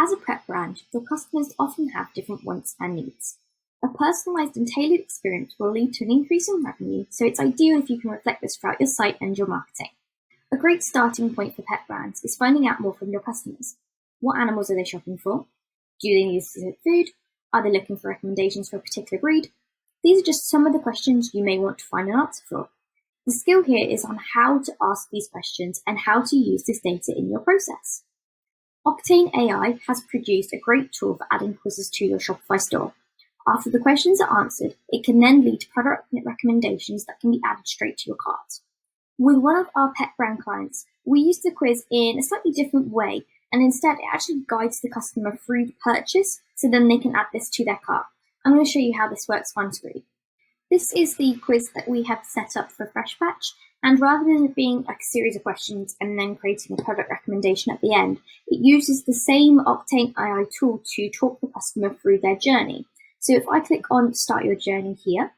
As a prep brand, your customers often have different wants and needs. A personalised and tailored experience will lead to an increase in revenue, so it's ideal if you can reflect this throughout your site and your marketing. A great starting point for pet brands is finding out more from your customers. What animals are they shopping for? Do they need specific food? Are they looking for recommendations for a particular breed? These are just some of the questions you may want to find an answer for. The skill here is on how to ask these questions and how to use this data in your process. Octane AI has produced a great tool for adding quizzes to your Shopify store. After the questions are answered, it can then lead to product recommendations that can be added straight to your cart. With one of our pet brand clients, we use the quiz in a slightly different way, and instead it actually guides the customer through the purchase, so then they can add this to their cart. I'm going to show you how this works on screen. This is the quiz that we have set up for Freshpatch, and rather than it being like a series of questions and then creating a product recommendation at the end, it uses the same Octane AI tool to talk the customer through their journey. So if I click on Start Your Journey here,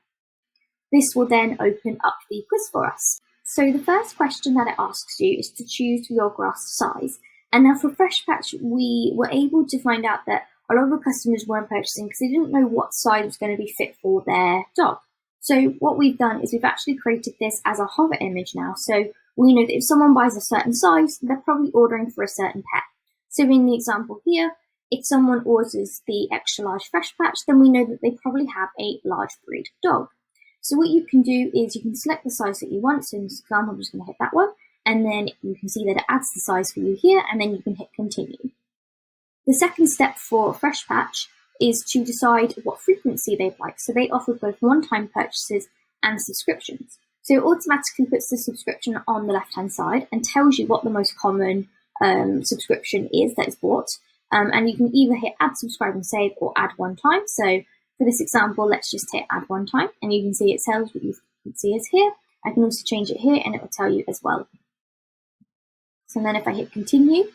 this will then open up the quiz for us. So the first question that it asks you is to choose your grass size. And now for Freshpatch, we were able to find out that a lot of the customers weren't purchasing because they didn't know what size was going to be fit for their dog. So what we've done is we've actually created this as a hover image now. So we know that if someone buys a certain size, they're probably ordering for a certain pet. So in the example here, if someone orders the extra large Freshpatch, then we know that they probably have a large breed dog. So what you can do is you can select the size that you want. So in this example, I'm just going to hit that one. And then you can see that it adds the size for you here, and then you can hit continue. The second step for Freshpatch is to decide what frequency they'd like. So they offer both one-time purchases and subscriptions. So it automatically puts the subscription on the left-hand side and tells you what the most common subscription is that is bought. And you can either hit add, subscribe and save, or add one time. So for this example, let's just hit add one time, and you can see it tells what you can see is here. I can also change it here and it will tell you as well. So then if I hit continue,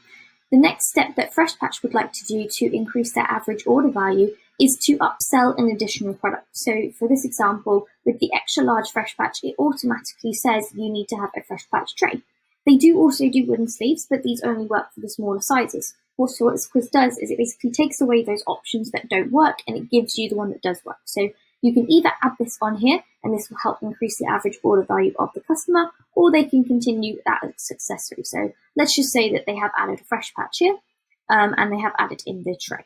the next step that Freshpatch would like to do to increase their average order value is to upsell an additional product. So for this example, with the extra large Freshpatch, it automatically says you need to have a Freshpatch tray. They do also do wooden sleeves, but these only work for the smaller sizes. Also, what this quiz does is it basically takes away those options that don't work and it gives you the one that does work. So you can either add this on here and this will help increase the average order value of the customer, or they can continue that as accessory. So let's just say that they have added a Freshpatch here and they have added in the tray.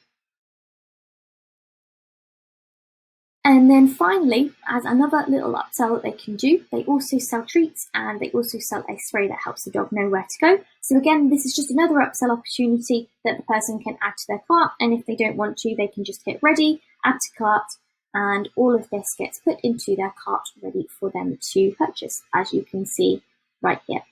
And then finally, as another little upsell that they can do, they also sell treats and they also sell a spray that helps the dog know where to go. So again, this is just another upsell opportunity that the person can add to their cart. And if they don't want to, they can just hit ready, add to cart, and all of this gets put into their cart ready for them to purchase, as you can see right here.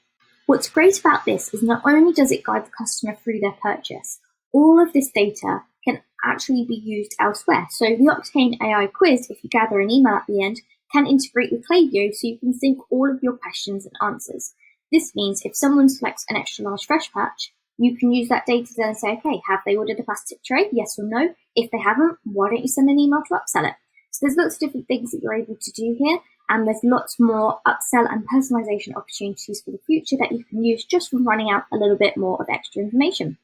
What's great about this is not only does it guide the customer through their purchase, all of this data can actually be used elsewhere. So the Octane AI quiz, if you gather an email at the end, can integrate with Klaviyo so you can sync all of your questions and answers. This means if someone selects an extra large Freshpatch, you can use that data to then say, okay, have they ordered a plastic tray? Yes or no? If they haven't, why don't you send an email to upsell it? So there's lots of different things that you're able to do here, and there's lots more upsell and personalization opportunities for the future that you can use just from running out a little bit more of extra information.